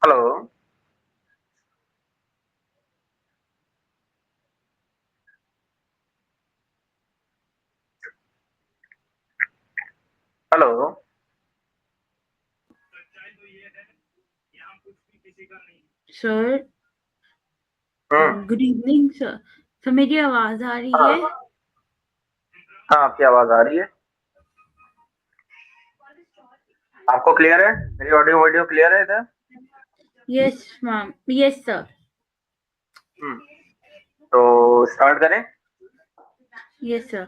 Hello. Hello. Sir, hmm. Good evening sir. Sir, मेरी आवाज आ रही है? हाँ। हाँ, आपकी आवाज आ रही है। आपको क्लियर है? मेरी ऑडियो वीडियो क्लियर है इधर? Yes ma'am, yes sir. Hmm. तो स्टार्ट करें। Yes sir.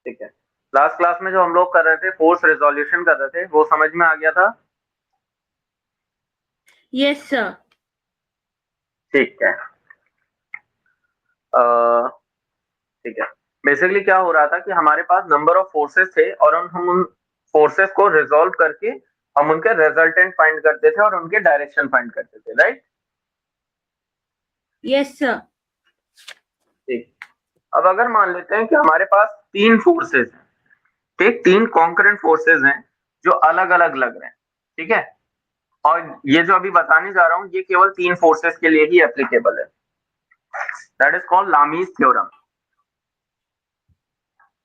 ठीक है। लास्ट क्लास में जो हम लोग कर रहे थे, फोर्स रिजोल्यूशन कर रहे थे, वो समझ में आ गया था? Yes sir. ठीक है। अ, ठीक है। बेसिकली क्या हो रहा था कि हमारे पास नंबर ऑफ फोर्सेस थे और हम उन फोर्सेस को रिजोल्व करके हम उनके रिजल्टेंट फाइंड करते थे और उनके डायरेक्शन फाइंड करते थे, राइट? Yes sir. ठीक। अब अगर मान लेते हैं कि हमारे पास तीन फोर्सेस हैं, ठीक, तीन कॉन्करेंट फोर्सेस हैं जो अलग अलग लग रहे हैं, ठीक है। और ये जो अभी बताने जा रहा हूं ये केवल तीन फोर्सेस के लिए ही एप्लीकेबल है। That is called Lami's theorem.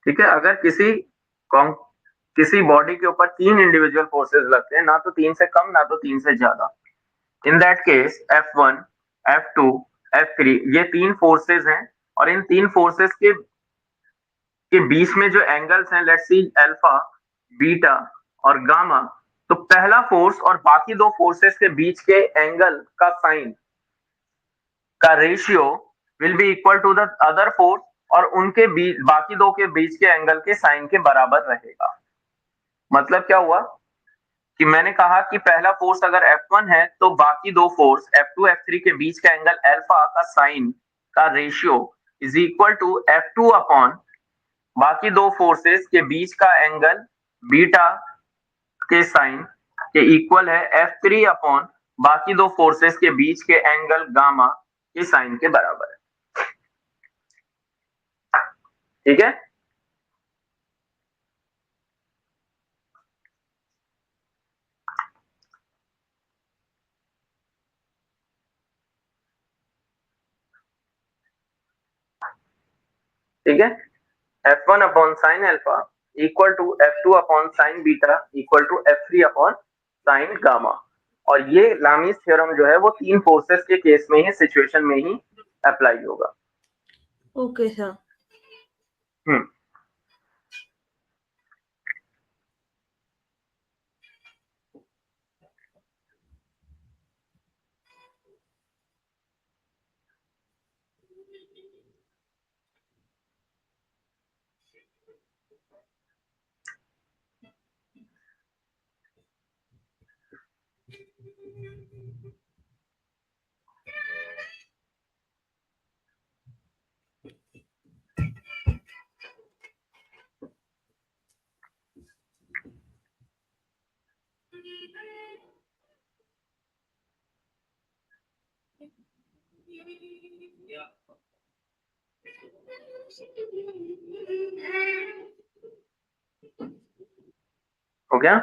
ठीक है। अगर किसी बॉडी के ऊपर तीन इंडिविजुअल फोर्सेस लगते हैं, ना तो तीन से कम ना तो तीन से ज्यादा, in that case F1, F2, F3 ये तीन फोर्सेस हैं। और इन तीन फोर्सेस के बीच में जो एंगल्स हैं, लेट्स सी अल्फा, बीटा और गामा। तो पहला फोर्स और बाकी दो फोर्सेस के बीच के एंगल का साइन का ratio will be equal to the other force, और उनके बीच बाकी दो के बीच के एंगल के साइन के बराबर रहेगा। मतलब क्या हुआ कि मैंने कहा कि पहला फोर्स अगर F1 है तो बाकी दो फोर्स F2 F3 के बीच का एंगल अल्फा का साइन का ratio is equal to F2 upon बाकी दो फोर्सेस के बीच का एंगल बीटा के साइन के इक्वल है F3 अपॉन बाकी दो फोर्सेस के बीच के एंगल गामा के साइन के बराबर है। ठीक है। ठीक है। F1 upon sine alpha equal to F2 upon sine beta equal to F3 upon sine gamma. और ये लामीज थ्योरम जो है वो तीन फोर्सेस के केस में ही, सिचुएशन में ही अप्लाई होगा। Okay sir. हम्म। हो गया?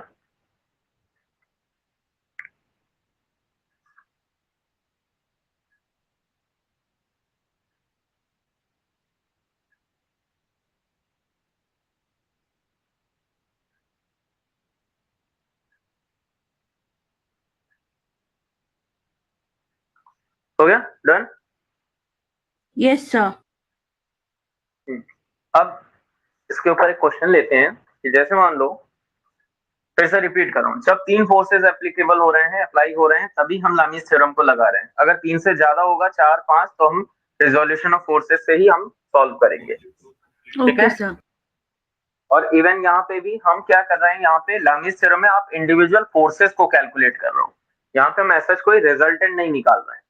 हो गया? डन। Yes sir. अब इसके ऊपर एक क्वेश्चन लेते हैं कि जैसे मान लो, फिर से रिपीट कर रहा हूं, जब तीन फोर्सेस एप्लीकेबल हो रहे हैं, अप्लाई हो रहे हैं, तभी हम लामीज थ्योरम को लगा रहे हैं। अगर तीन से ज्यादा होगा, चार पांच, तो हम रिजोल्यूशन ऑफ फोर्सेस से ही हम सॉल्व करेंगे। ठीक ओके है। सर। और इवन यहाँ पे भी हम क्या कर रहे हैं, यहाँ पे लामीज थ्योरम में आप इंडिविजुअल फोर्सेस को कैलकुलेट कर रहे हो। यहाँ पे हम ऐसा कोई रिजल्टेंट नहीं निकाल रहे हैं।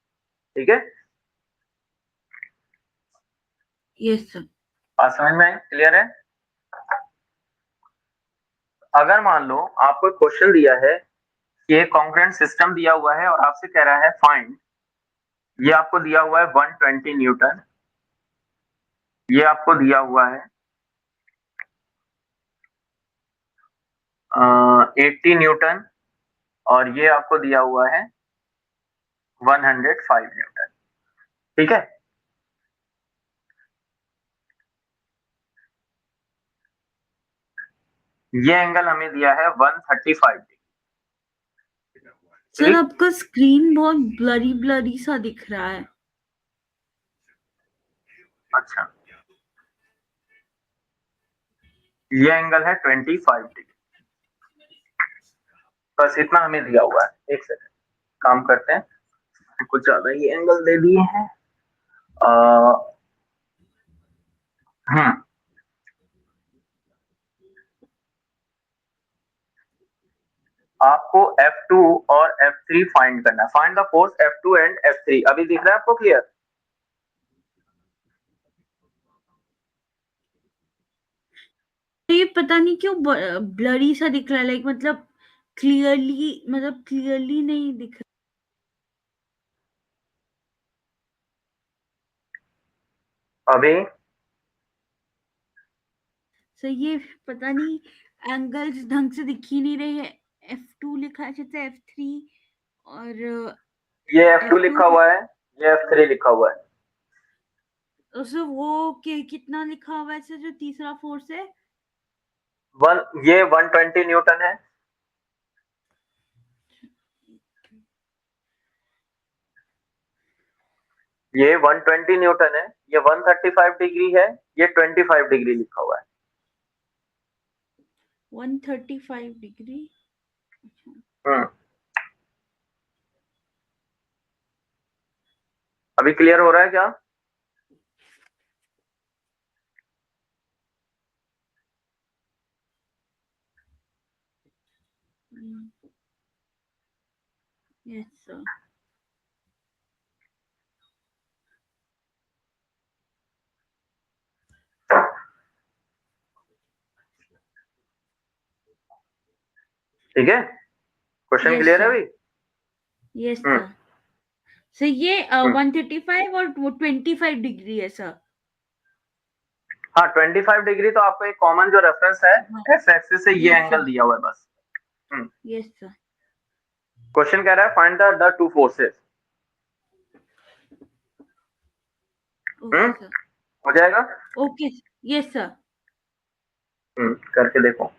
ठीक है। Yes sir. बात समझ में आई? क्लियर है? अगर मान लो आपको क्वेश्चन दिया है कि एक कॉन्करेंट सिस्टम दिया हुआ है और आपसे कह रहा है फाइंड, ये आपको दिया हुआ है 120 न्यूटन, ये आपको दिया हुआ है 80 न्यूटन, और ये आपको दिया हुआ है 105 न्यूटन। ठीक है, ये एंगल हमें दिया है 135 डिग्री। सर आपका स्क्रीन बहुत ब्लरी ब्लरी सा दिख रहा है। अच्छा, ये एंगल है 25 डिग्री। बस इतना हमें दिया हुआ है। एक सेकंड, काम करते हैं, कुछ ज्यादा ही एंगल दे दिए हैं। हम्म आपको F2 और F3 फाइंड करना है। Find the force F2 and F3। अभी दिख रहा है आपको क्लियर? ये पता नहीं क्यों ब्लरी सा दिख रहा है, लाइक मतलब क्लियरली नहीं दिख रहा। अभी सर ये पता नहीं, एंगल्स ढंग से दिख ही नहीं रहे हैं। F2 लिखा है, शायद F3 और ये F2 F2 लिखा हुआ है, ये F3 लिखा हुआ है। सर वो कितना लिखा हुआ है सर, जो तीसरा फोर्स है? ये 120 न्यूटन है। ये 120 न्यूटन है। ये 135 डिग्री है। ये 25 डिग्री लिखा हुआ है। 135 डिग्री। हम्म अभी क्लियर हो रहा है क्या? Yes sir. ठीक है, क्वेश्चन यस क्लियर है सर। अभी? यस हम्म सर। सर ये हम्म 135 और वो 25 डिग्री है सर। हाँ, 25 डिग्री तो आपको एक कॉमन जो रेफरेंस है, हाँ। एफ एक्सिस से ये यस एंगल सर। दिया हुआ है बस। Yes sir. क्वेश्चन कह रहा है find the two forces. Okay sir. हो जाएगा। ओके। Yes sir. करके देखो।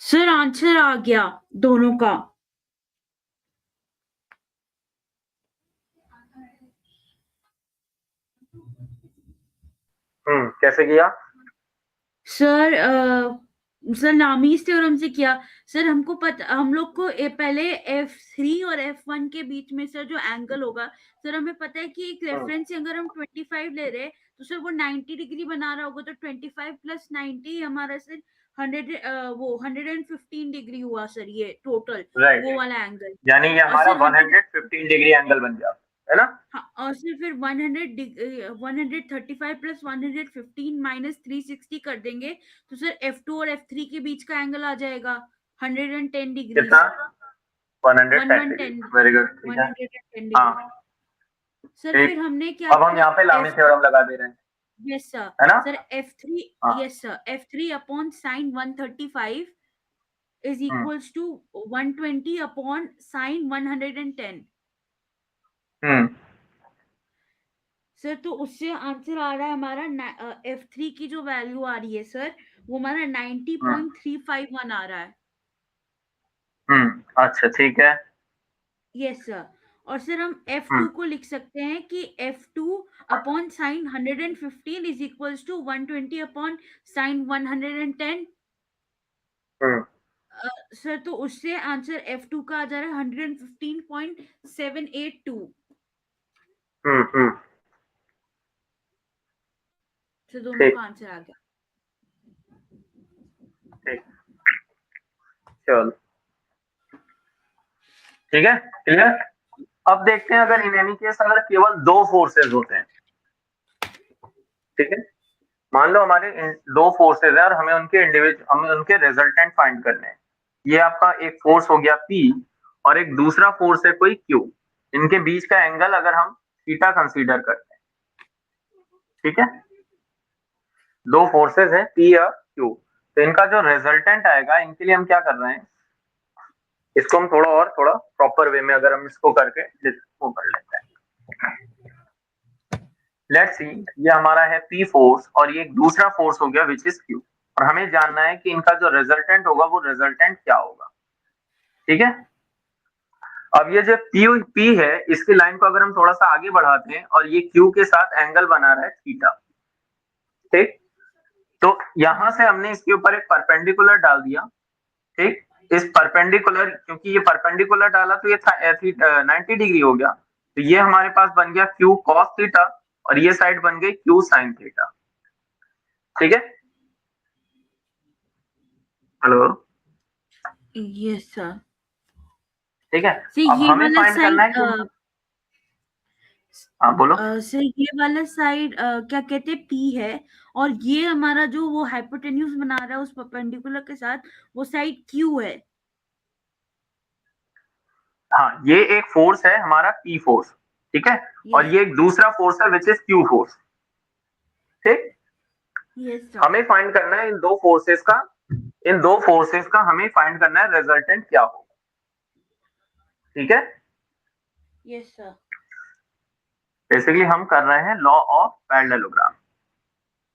सर आंसर आ गया दोनों का। कैसे किया? सर सर नामीज थ्योरम से किया। सर हमको पता, हम लोग को पहले F3 और F1 के बीच में सर जो एंगल होगा, सर हमें पता है कि एक रेफरेंस से अगर हम 25 ले रहे हैं तो सर वो 90 डिग्री बना रहा होगा, तो 25 प्लस 90 हमारा सर 115 डिग्री हुआ सर, ये टोटल राइट, वो वाला एंगल। यानी ये और हमारा सर हमें 115 डिग्री एंगल बन गया, है ना? हाँ, और फिर 135 प्लस 115 माइनस 360 कर देंगे तो सर F2 और F3 के बीच का एंगल आ जाएगा 110 डिग्री। कितना? 110 डिग्री। 110 वेरी गुड, ठीक है। 110 डिग्री। हाँ, सर फिर ठीक। हमने क्या अब हम किया, यहाँ पे लामी F थ्योरम लगा दे रहे हैं, यस सर। है ना? सर F3, हाँ। Yes sir, F3 upon sine 135 is hmm equals to 120 upon sine 110। Hmm sir तो उससे आंसर आ रहा है हमारा F3 की जो वैल्यू आ रही है सर, वो हमारा हम्म 90.351 आ रहा है। अच्छा, ठीक है। Yes sir. और सर हम हम्म F2 को लिख सकते हैं कि F2 upon sine 115 is equals to 120 upon sine 110। Hmm sir तो उससे आंसर F2 का आ जा रहा है 115.782। हम्म सर दोनों ठीक का आंसर आ गया। ठीक, चलो, ठीक है, क्लियर। अब देखते हैं, अगर इन एनी केस अगर केवल दो फोर्सेस होते हैं, ठीक है, मान लो हमारे दो फोर्सेस है और हमें उनके रिजल्टेंट फाइंड करने हैं। ये आपका एक फोर्स हो गया P और एक दूसरा फोर्स है कोई Q। इनके बीच का एंगल अगर हम थीटा कंसीडर करते हैं, ठीक है, दो फोर्सेस है P या Q, तो इनका जो रिजल्टेंट आएगा, इनके लिए हम क्या कर रहे हैं, इसको हम थोड़ा प्रॉपर वे में अगर हम इसको करके वो कर लेते हैं। लेट्स सी, ये हमारा है P फोर्स और ये एक दूसरा फोर्स हो गया विच इज Q, और हमें जानना है कि इनका जो रिजल्टेंट होगा वो रिजल्टेंट क्या होगा, ठीक है। अब ये जो P है, इसकी लाइन को अगर हम थोड़ा सा आगे बढ़ाते हैं और ये Q के साथ एंगल बना रहा है थीटा, ठीक, तो यहां से हमने इसके ऊपर एक परपेंडिकुलर डाल दिया, ठीक। इस परपेंडिकुलर, क्योंकि ये परपेंडिकुलर डाला तो ये 90 डिग्री हो गया, तो ये हमारे पास बन गया Q cos थीटा और ये साइड बन गई Q sin थीटा, ठीक है। Hello, yes sir. ठीक है। सर अब ये हमें वाला फाइंड करना है कि साइड, हाँ बोलो। सर ये वाला साइड क्या कहते हैं, P है, और ये हमारा जो वो हाइपोटेन्यूज बना रहा है उस परपेंडिकुलर के साथ, वो साइड Q है। हाँ, ये एक फोर्स है हमारा P फोर्स, ठीक है, और यस ये एक दूसरा फोर्स है विच इज Q फोर्स, ठीक। Yes sir. हमें फाइंड करना है इन दो फोर्सेस का हमें फाइंड करना है रिजल्टेंट क्या होगा, ठीक है। Yes sir. बेसिकली हम कर रहे हैं law of parallelogram,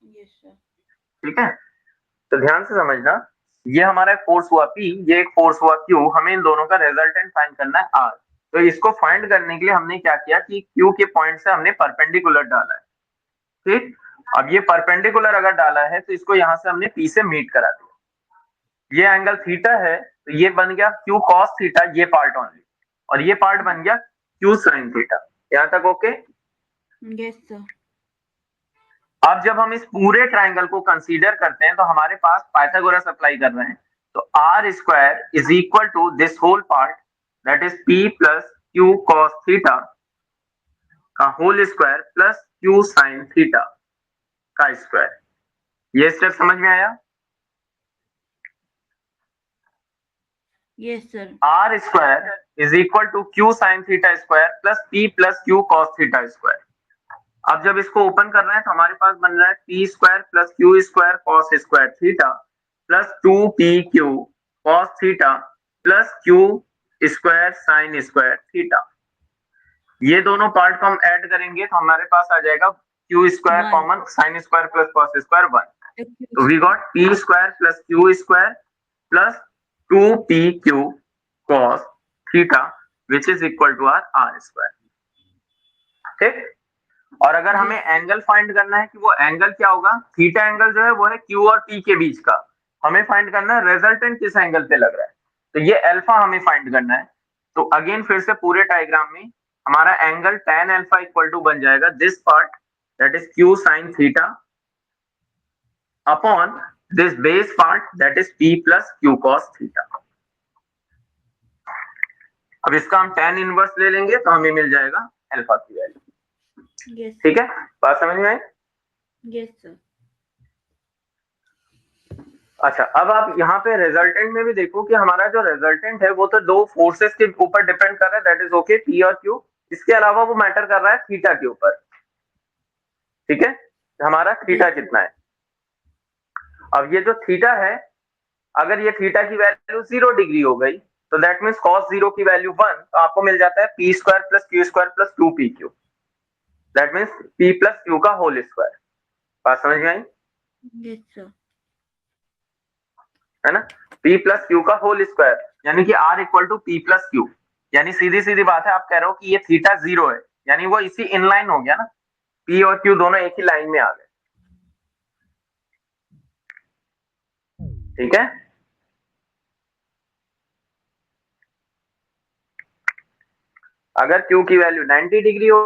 yes sir. ठीक है। तो ध्यान से समझना, ये हमारा एक फोर्स हुआ P, ये एक फोर्स हुआ Q, हमें इन दोनों का रिजल्टेंट फाइंड करना है R। तो इसको फाइंड करने के लिए हमने क्या किया कि Q के पॉइंट से हमने परपेंडिकुलर डाला है, ठीक। अब ये परपेंडिकुलर अगर डाला है तो इसको यहां से हमने P से मीट करा दिया, ये एंगल थीटा है तो ये बन गया Q cos थीटा, ये पार्ट ओनली, और ये पार्ट बन गया Q sin थीटा। यहां तक ओके। Yes sir. अब जब हम इस पूरे ट्राइंगल को कंसीडर करते हैं तो हमारे पास पाइथागोरस अप्लाई कर रहे हैं, तो R square is equal to this whole part, that is P plus Q cos theta का whole square plus Q sin theta का स्क्वायर। ये स्टेप समझ में आया? Yes sir. R square is equal to Q sin theta square plus P plus Q cos theta square. अब जब इसको open कर रहे हैं तो हमारे पास बन रहा है P square plus Q square cos square theta plus 2PQ cos theta plus Q square sin square theta. ये दोनों पार्ट को हम ऐड करेंगे तो हमारे पास आ जाएगा Q square one. Common, sin square plus cos square 1। Q तो we square। Got P square plus Q square plus 2pq cos theta which is equal to R R square. ठीक, और अगर हमें यस एंगल फाइंड करना है कि वो angle क्या होगा, थीटा एंगल जो है वो है Q और P के बीच का, हमें फाइंड करना है रिजल्टेंट किस एंगल पे लग रहा है, तो ये अल्फा हमें फाइंड करना है। तो अगेन फिर से पूरे डायग्राम में हमारा angle tan alpha equal to बन जाएगा this part that is Q sin theta upon this base part that is P plus Q cos theta. अब इसका हम tan इनवर्स ले लेंगे तो हमें मिल जाएगा अल्फा की वैल्यू। यस ठीक सर है, बात समझ में आई? यस सर अच्छा, अब आप यहाँ पे रिजल्टेंट में भी देखो कि हमारा जो रिजल्टेंट है वो तो दो फोर्सेस के ऊपर डिपेंड कर रहा है, दैट इज ओके पी और क्यू। इसके अलावा वो मैटर कर रहा है थीटा के ऊपर। ठीक है, हमारा थीटा यस सर कितना है। अब ये जो थीटा है, अगर ये थीटा की वैल्यू 0 डिग्री हो गई तो दैट मीन्स कॉस 0 की वैल्यू 1, तो आपको मिल जाता है P square plus Q square plus 2pq, that means P plus Q का होल स्क्वायर। बात समझ में आई? यस सर है ना, p प्लस क्यू का होल स्क्वायर, यानी कि r equal to P plus Q. यानी सीधी सीधी बात है, आप कह रहे हो कि ये थीटा 0 है, यानी वो इसी इनलाइन हो गया ना, p और q दोनों एक ही लाइन में आ गए। ठीक है, अगर q की वैल्यू 90 डिग्री हो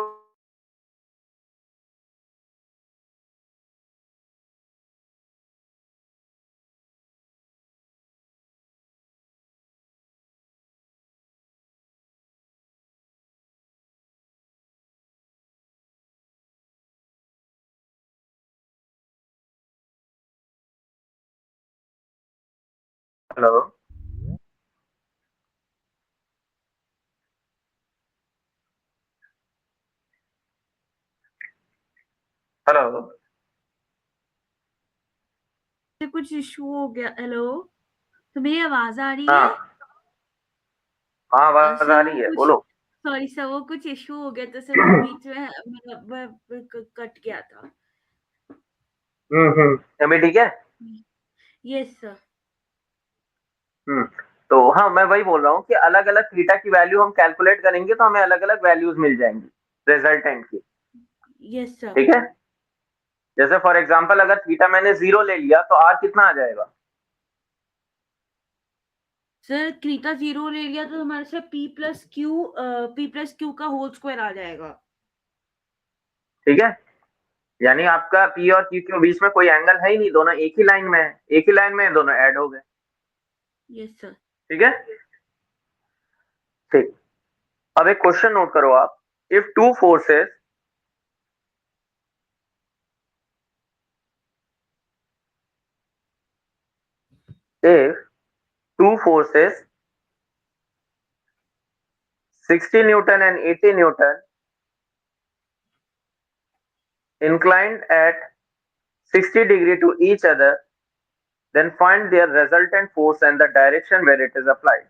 हेलो हेलो से कुछ इशू हो गया। हेलो, तो मेरी आवाज आ रही है? हाँ हाँ, आवाज सर आ वो रही है, कुछ, बोलो। सॉरी सर, वो कुछ इशू हो गया तो सर वो बीच में मतलब कट गया था। अभी ठीक है। यस सर हम्म, तो हाँ, मैं वही बोल रहा हूँ कि अलग अलग थीटा की वैल्यू हम कैलकुलेट करेंगे तो हमें अलग अलग वैल्यूज मिल जाएंगी रिजल्टेंट की। यस सर ठीक है, जैसे फॉर एग्जांपल अगर थीटा मैंने 0 ले लिया तो आर कितना आ जाएगा। सर क्रीटा 0 ले लिया तो हमारे से पी प्लस क्यू का होल स्क्वायर आ जाएगा। ठीक है, यानी आपका पी और क्यू के बीच में कोई एंगल है ही नहीं, दोनों एक ही लाइन में है, एक ही लाइन में है, दोनों ऐड हो गए। यस सर ठीक है, ठीक। अब एक क्वेश्चन नोट करो आप, if two forces if two forces 60 Newton and 80 Newton inclined at 60 degree to each other, then find their resultant force and the direction where it is applied.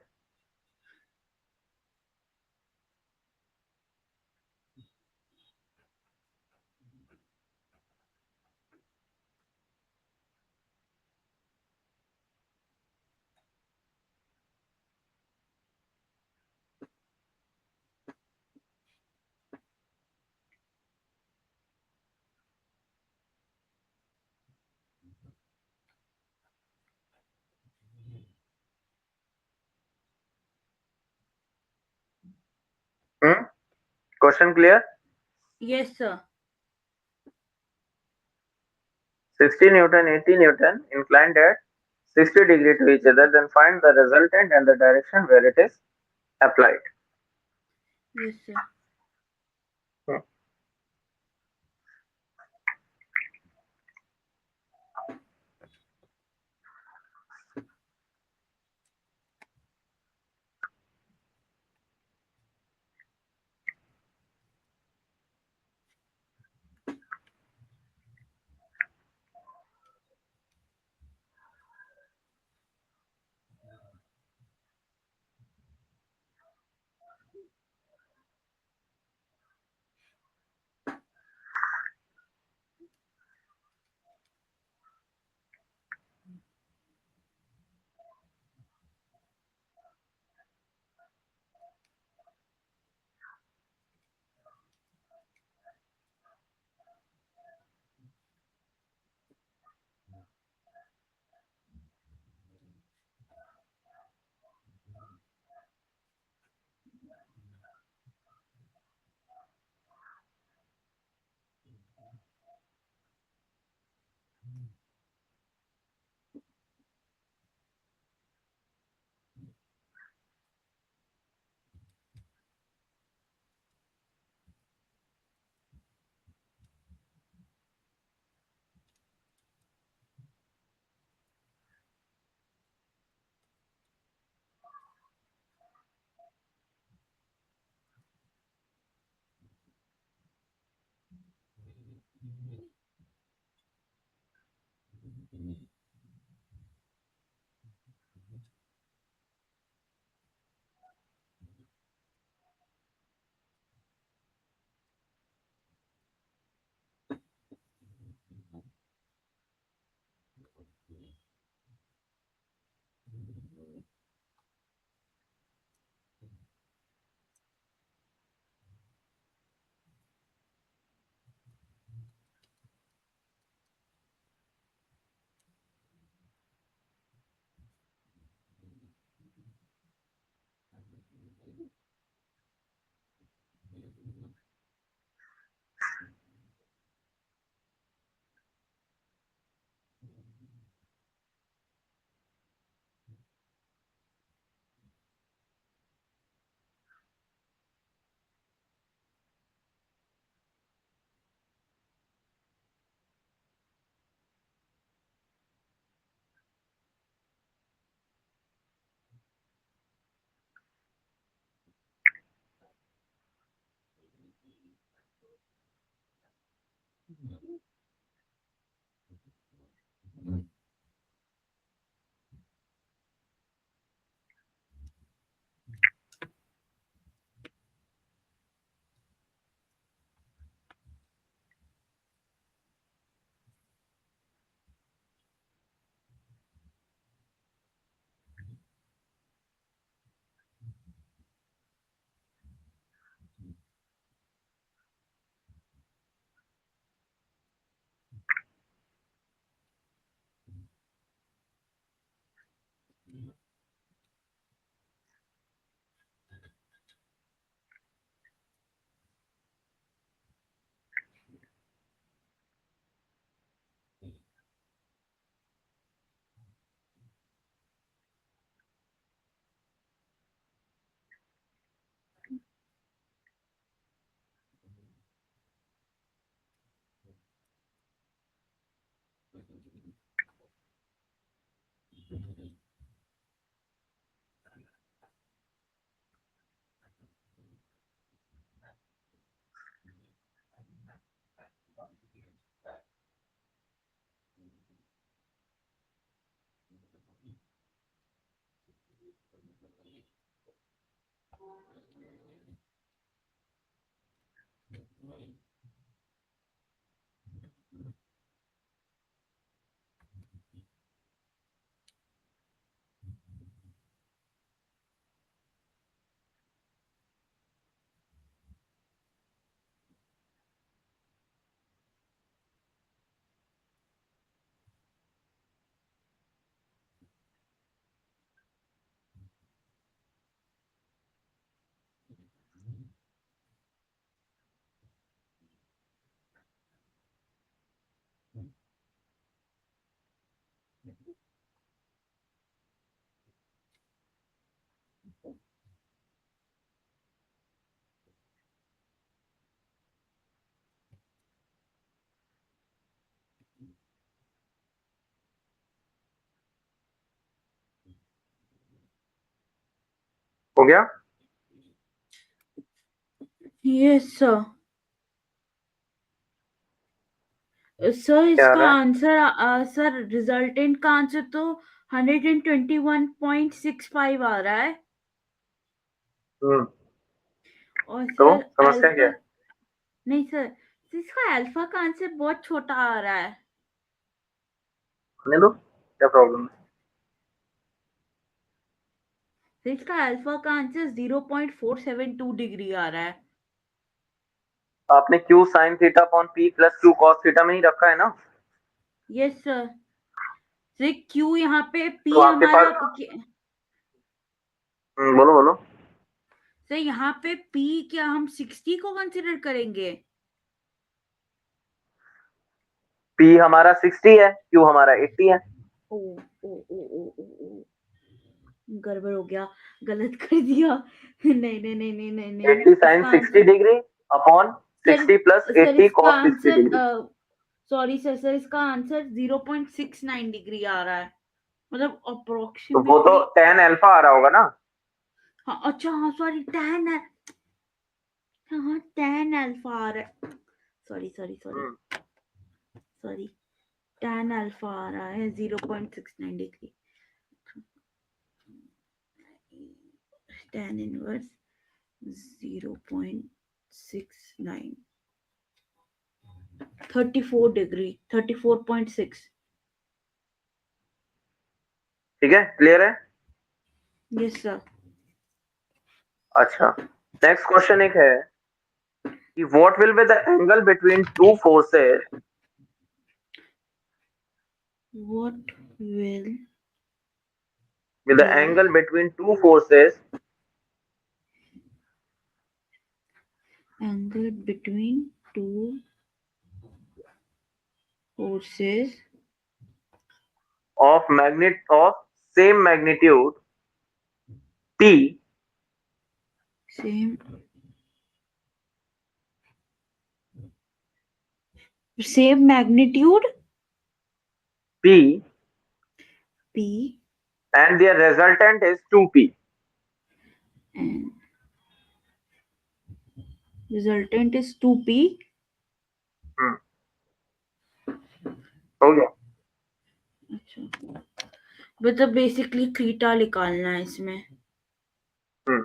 Question clear? Yes sir 60 Newton, 80 Newton inclined at 60 degree to each other, then find the resultant and the direction where it is applied. Yes sir Hmm. हो गया? Yes sir. Sir क्या आ इसका रहा है? Answer sir resultant का answer तो 121.65 आ रहा है हम्म। और तो सर समस्या क्या अल्फा है? नहीं सर, इसका अल्फा का आंसर बहुत छोटा आ रहा है। होने दो, क्या प्रॉब्लम है? सर इसका अल्फा का आंसर 0.472 डिग्री आ रहा है। आपने Q sine theta upon P plus Q cos theta में ही रखा है ना? Yes sir. सर क्यू यहाँ पे तो पी आपके हमारा पास बोलो बोलो। सर यहाँ पे पी क्या हम 60 को कंसिडर करेंगे? पी हमारा 60 है, क्यू हमारा 80 है। ओ ओ ओ ओ ओ ओ गड़बड़ हो गया, गलत कर दिया। नहीं नहीं नहीं नहीं नहीं नहीं 80 साइन इसका 60 answer degree upon sir 60 plus sir 80 इसका cos 60 answer degree. Sorry sir, इसका आंसर 0.69 डिग्री आ रहा है, मतलब तो वो तो अप्रोक्सीमेटली। tan अल्फा आ रहा होगा ना? हाँ अच्छा, हाँ सॉरी टैन है, हाँ टैन अल्फा आ रहा है। सॉरी सॉरी सॉरी हम्म। सॉरी। tan अल्फा आ रहा है 0.69 डिग्री, tan इनवर्स 0.69, 34 डिग्री, 34.6। ठीक है, क्लियर है? Yes sir. अच्छा, नेक्स्ट क्वेश्चन एक है कि what will be the angle between two forces What will with the be angle between two forces angle between two forces of same magnitude T same same magnitude P P and their resultant is 2P? and resultant is 2P? हम्म, हो गया। अच्छा, मतलब basically theta निकालना है इसमें। हम्म,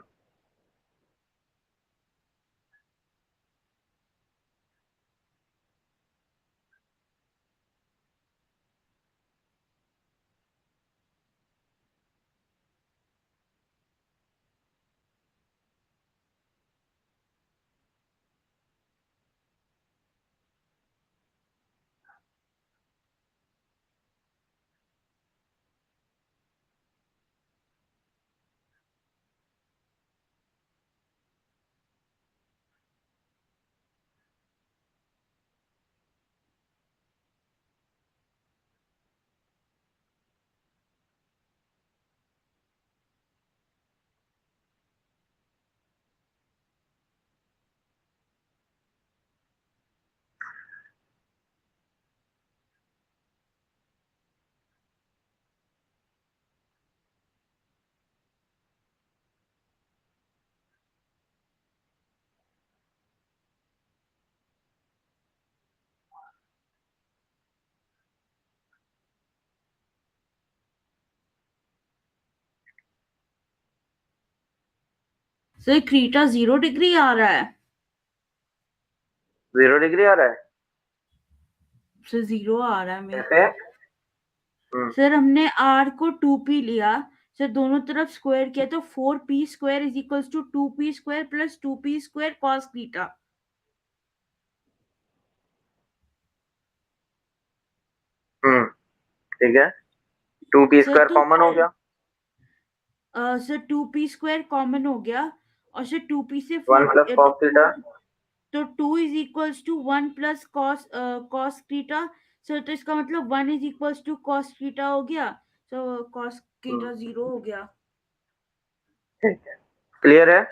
sir theta 0 degree आ रहा है। 0 degree आ रहा है सर 0 आ रहा है मेरे कैसे? को। सर हमने r को 2p लिया, सर दोनों तरफ स्क्वायर किया तो 4p square is equals to 2p square plus 2p square cos theta. ठीक है, 2P सर स्क्वायर तो कॉमन हो गया, सर 2p स्क्वायर कॉमन हो गया और सर 2p से 1 4 प्लस कॉस थीटा। तो 2 is equals to 1 plus cos cos theta. Sir तो इसका मतलब 1 is equals to cos theta हो गया, तो कॉस थीटा 0 हो गया। ठीक है, क्लियर है?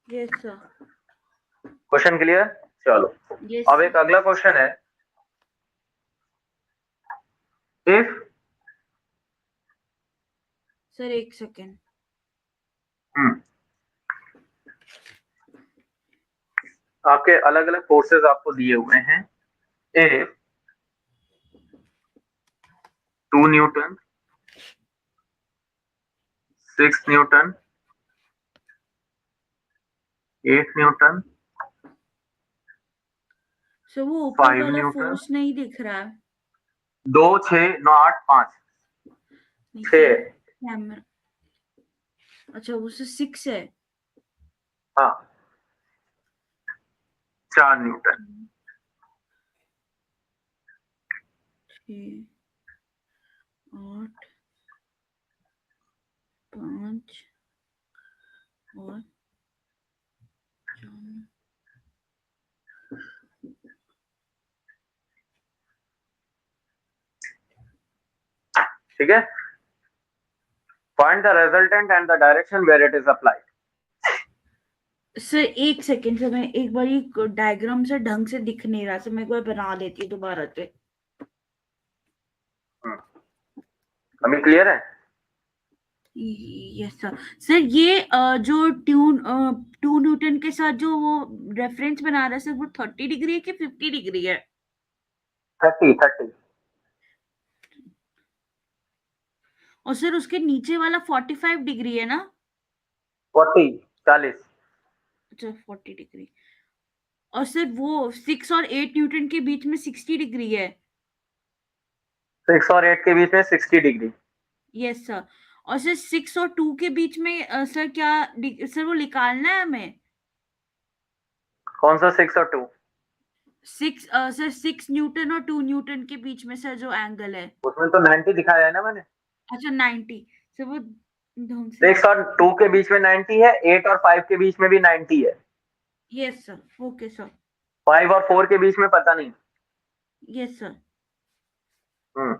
Yes sir. Question clear? चलो, यस अब सर। एक अगला क्वेश्चन है, इफ सर एक सेकेंड। आपके अलग अलग फोर्सेस आपको दिए हुए हैं, if 2 Newton, 6 Newton, 8 Newton, sir वो ऊपर 5 वाला न्यूटन, फोर्स नहीं दिख रहा है। 2, 6, 9, 8, 5, नहीं सर 6। कैमरा, अच्छा वो सर 6 है। हाँ, 4 न्यूटन। 6, 8, 5 और 4। ठीक है, find the resultant and the direction where it is applied. Sir एक सेकेंड, सर मैं एक बार डायग्राम से ढंग से दिख नहीं रहा, सर मैं एक बार बना देती हूँ दोबारा से। अभी क्लियर है? Yes sir. सर ये जो 2 न्यूटन के साथ जो वो रेफरेंस बना रहा है सर, वो 30 डिग्री है कि 50 डिग्री है? 30 30। और सर उसके नीचे वाला 45 डिग्री है ना? 40 40। अच्छा 40 डिग्री। और सर वो 6 और 8 न्यूटन के बीच में 60 डिग्री है। 6 और 8 के बीच में 60 डिग्री। Yes sir. और सर 6 और 2 के बीच में सर क्या सर वो निकालना है हमें। कौन सा 6 और 2? सर 6 न्यूटन और 2 न्यूटन के बीच में सर जो एंगल है। उसमें तो 90 दिखाया है ना मैंने। अच्छा 90। सर वो ढंग से। 6 और 2 के बीच में 90 है, 8 और 5 के बीच में भी 90 है। Yes sir okay sir. 5 और 4 के बीच में पता नहीं। Yes sir. हम्म।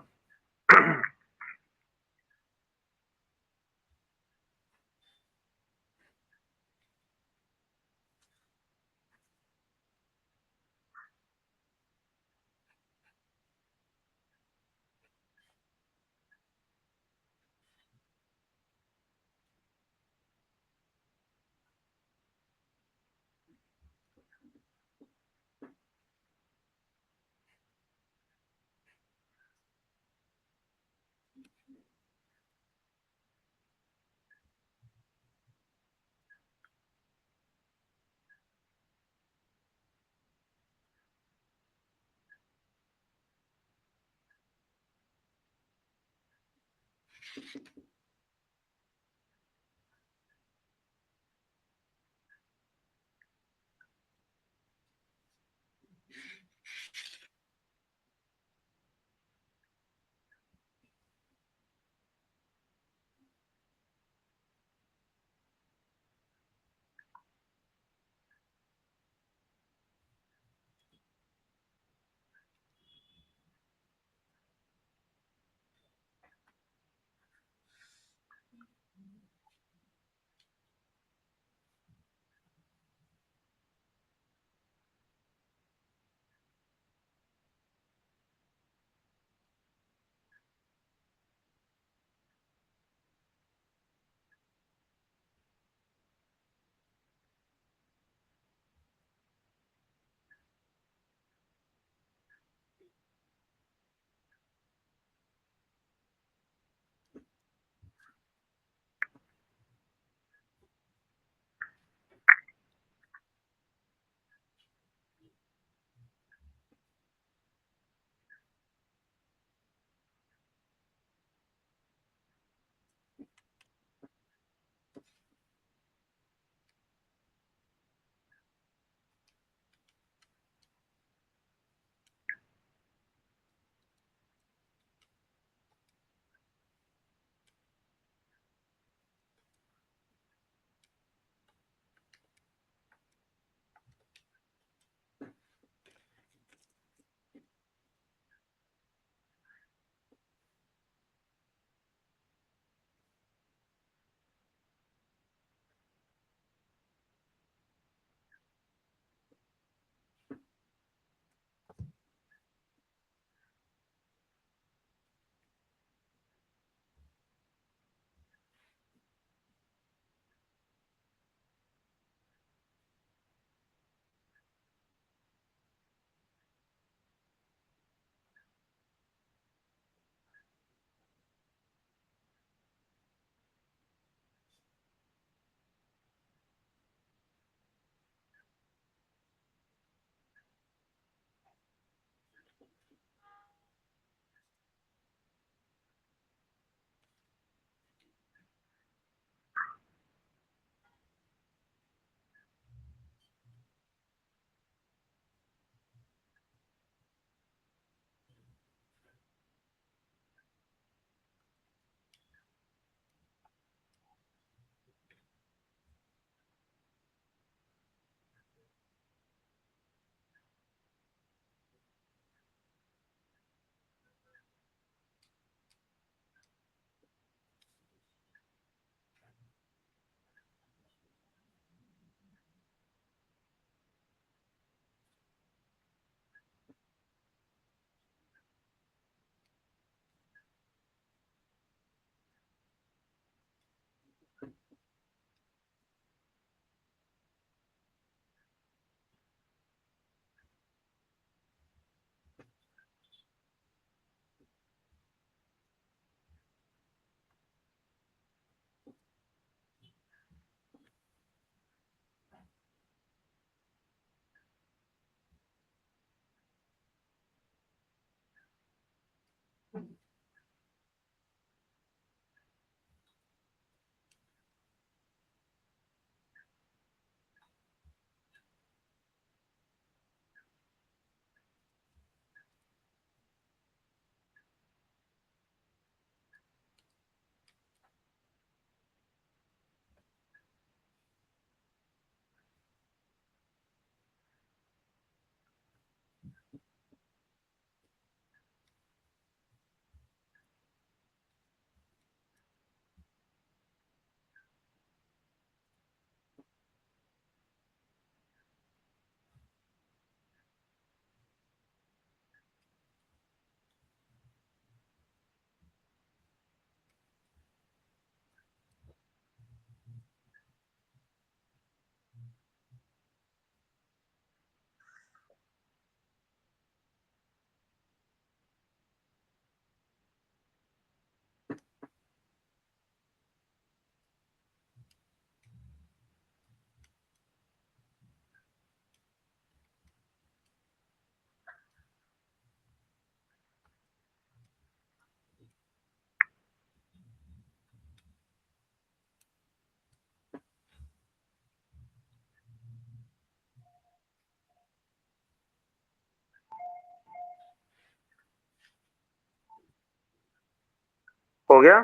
हो गया?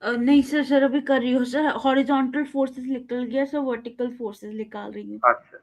नहीं सर, सर अभी कर रही हूँ सर, हॉरिजॉन्टल फोर्सेस निकल गया सर, वर्टिकल फोर्सेस निकाल रही हूँ। अच्छा।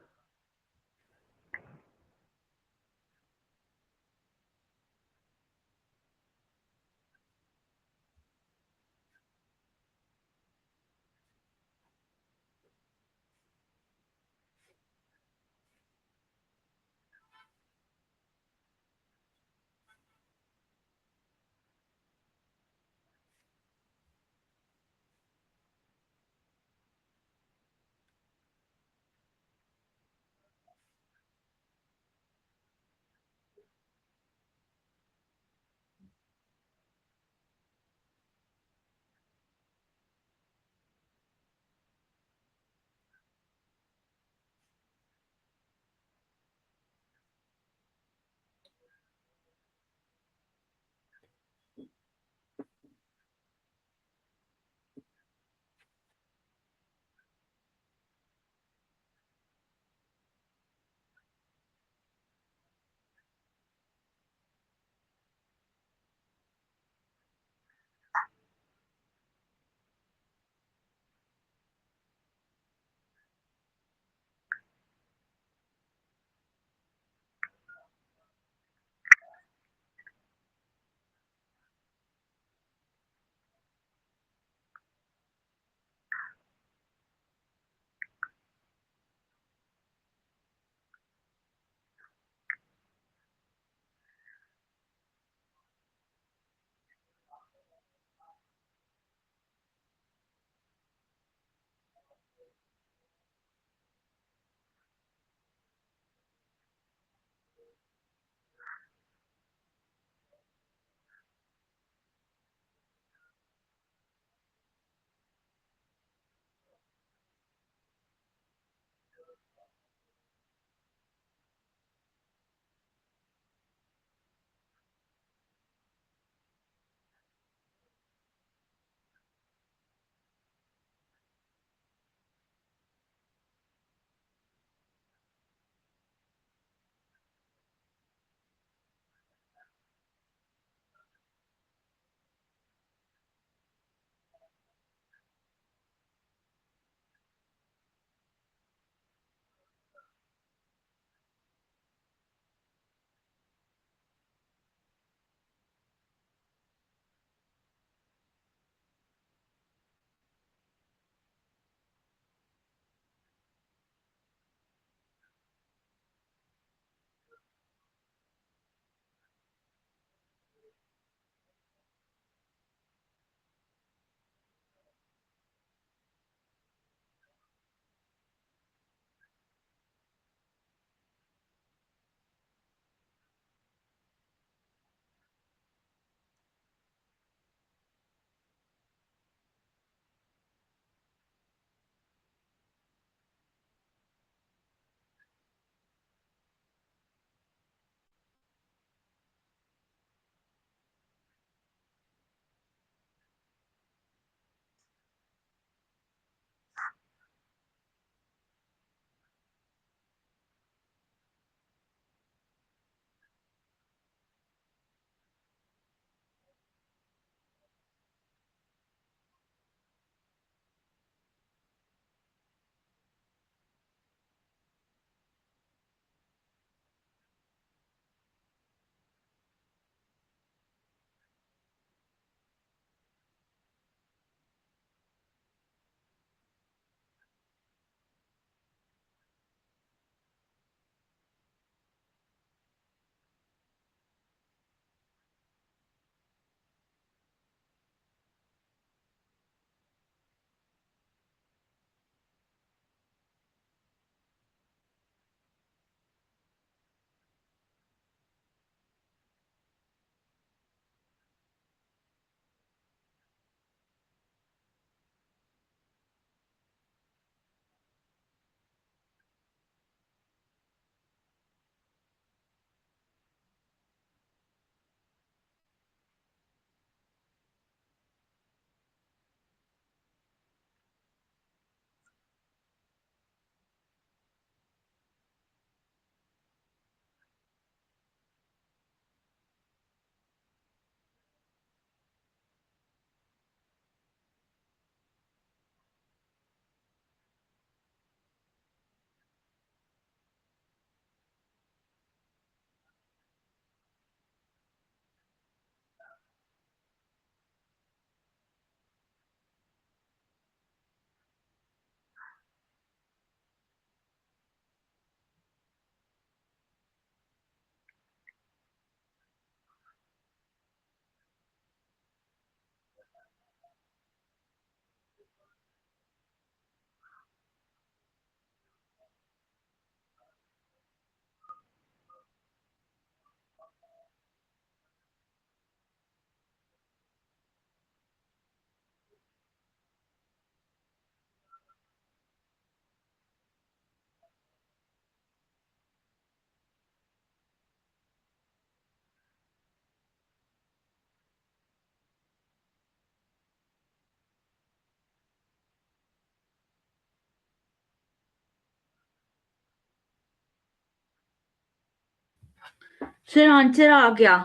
सर आंसर आ गया।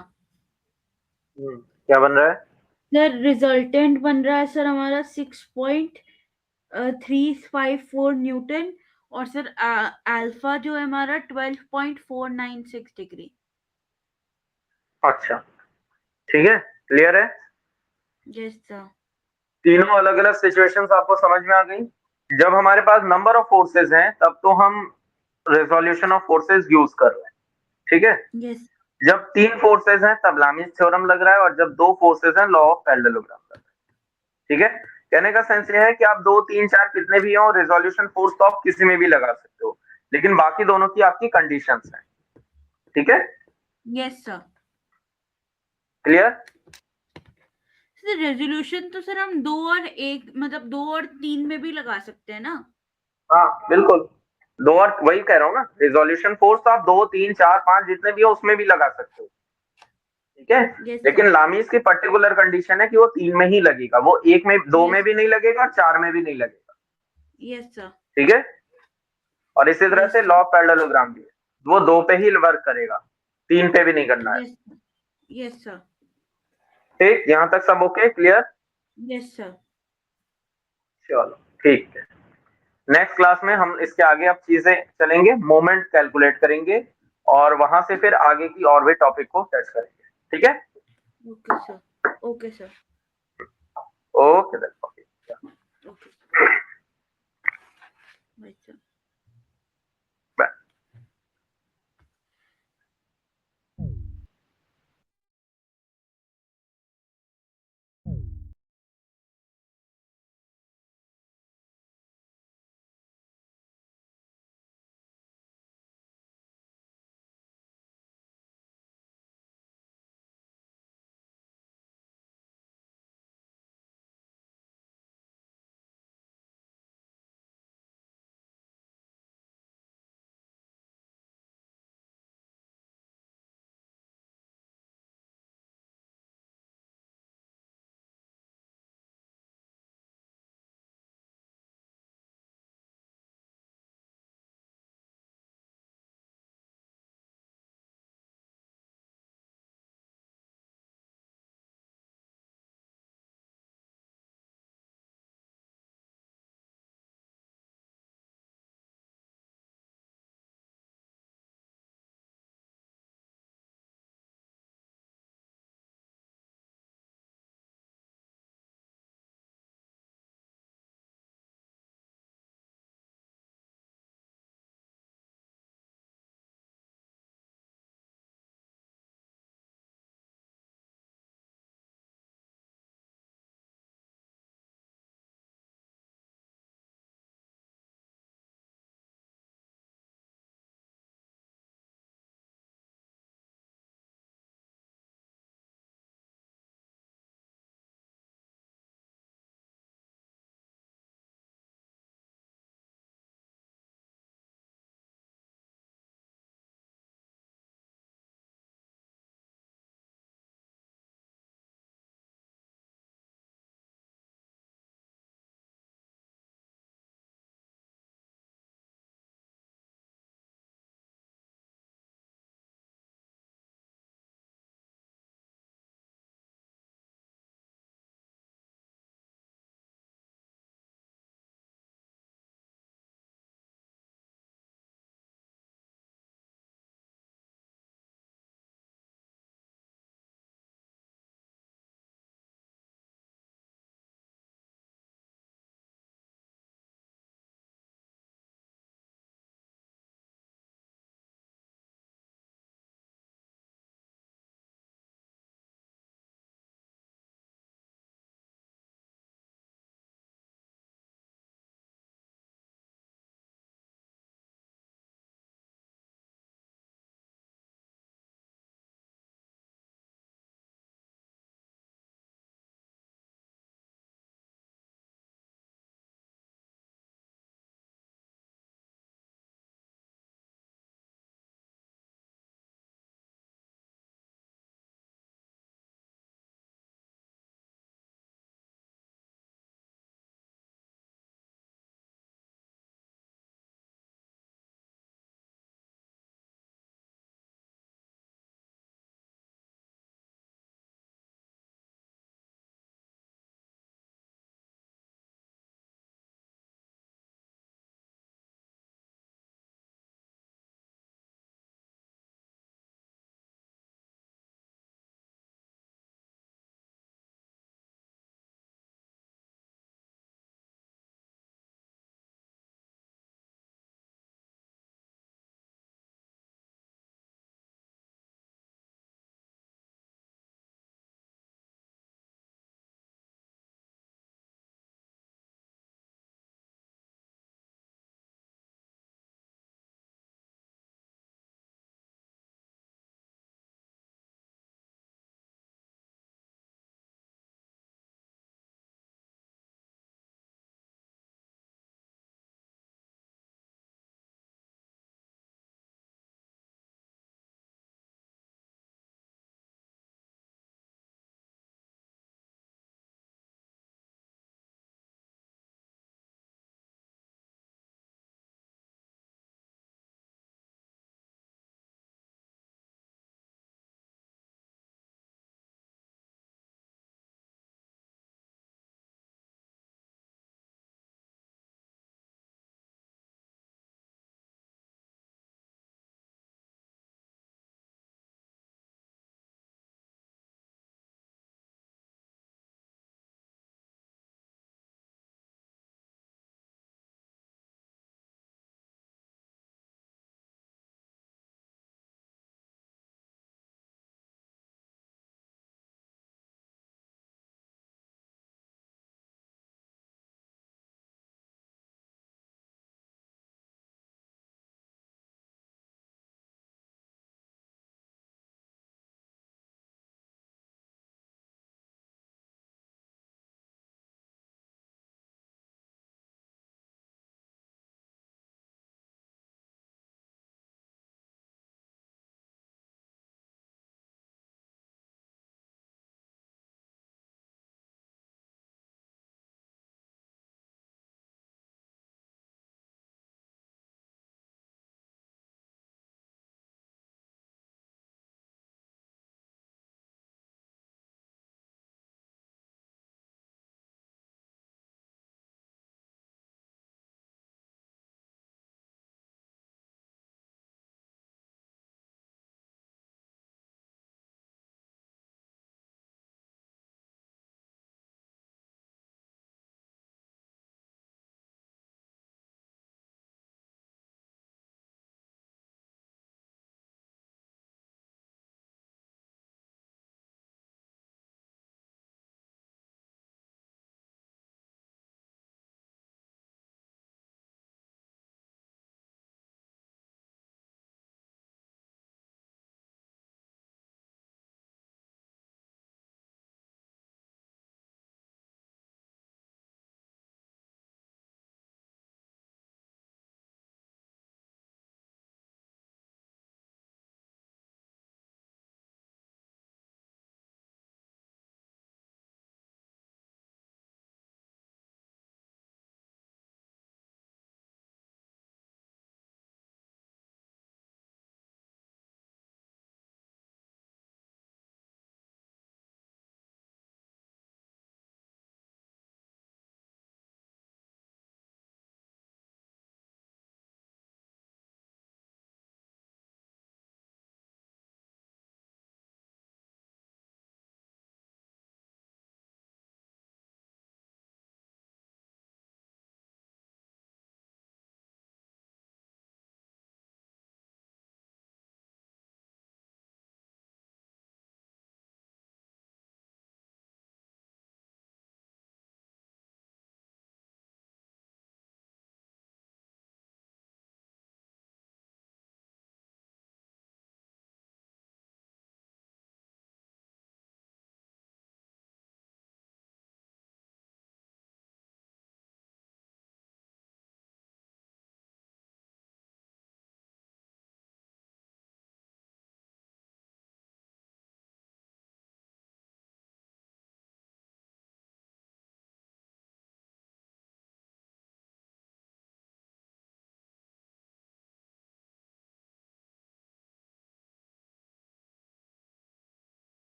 क्या बन रहा है? सर रिजल्टेंट बन रहा है सर हमारा 6.354 न्यूटन, और सर अल्फा जो है हमारा 12.496 डिग्री। अच्छा, ठीक है, क्लियर है। Yes sir. तीनों अलग अलग सिचुएशंस आपको समझ में आ गई। जब हमारे पास नंबर ऑफ फोर्सेस हैं तब तो हम रेजोल्यूशन ऑफ फोर्सेस यूज कर रहे हैं, ठीक है। यस। जब तीन फोर्सेस हैं तब लामीज थ्योरम लग रहा है, और जब दो फोर्सेस हैं लॉ ऑफ पैरेललोग्राम लग रहा है, ठीक है। कहने का सेंस ये है कि आप दो तीन चार कितने भी हो, रेजोल्यूशन फोर्स तो आप किसी में भी लगा सकते हो, लेकिन बाकी दोनों की आपकी कंडीशंस हैं, ठीक है। Yes sir. Clear? Sir resolution तो सर हम दो और एक, मतलब दो और तीन में भी लगा सकते हैं ना? हाँ बिल्कुल, दो, और वही कह रहा हूँ ना, रेजोल्यूशन फोर्स तो आप दो तीन चार पांच जितने भी हो उसमें भी लगा सकते हो, ठीक है। यस लेकिन सर। लामीज की पर्टिकुलर कंडीशन है कि वो तीन में ही लगेगा, वो एक में दो में यस। भी नहीं लगेगा और चार में भी नहीं लगेगा, यस सर। ठीक है। और इसी तरह यस से लॉ सर। ऑफ पैरेललोग्राम भी है, वो दो पे ही वर्क करेगा, तीन पे भी नहीं करना है, यस। Yes sir. ठीक। यहाँ तक सब ओके, क्लियर? Yes sir. चलो ठीक है। नेक्स्ट क्लास में हम इसके आगे अब चीजें चलेंगे, मोमेंट कैलकुलेट करेंगे, और वहां से फिर आगे की और भी टॉपिक को टच करेंगे, ठीक है। Okay sir. Okay sir. Okay. Okay.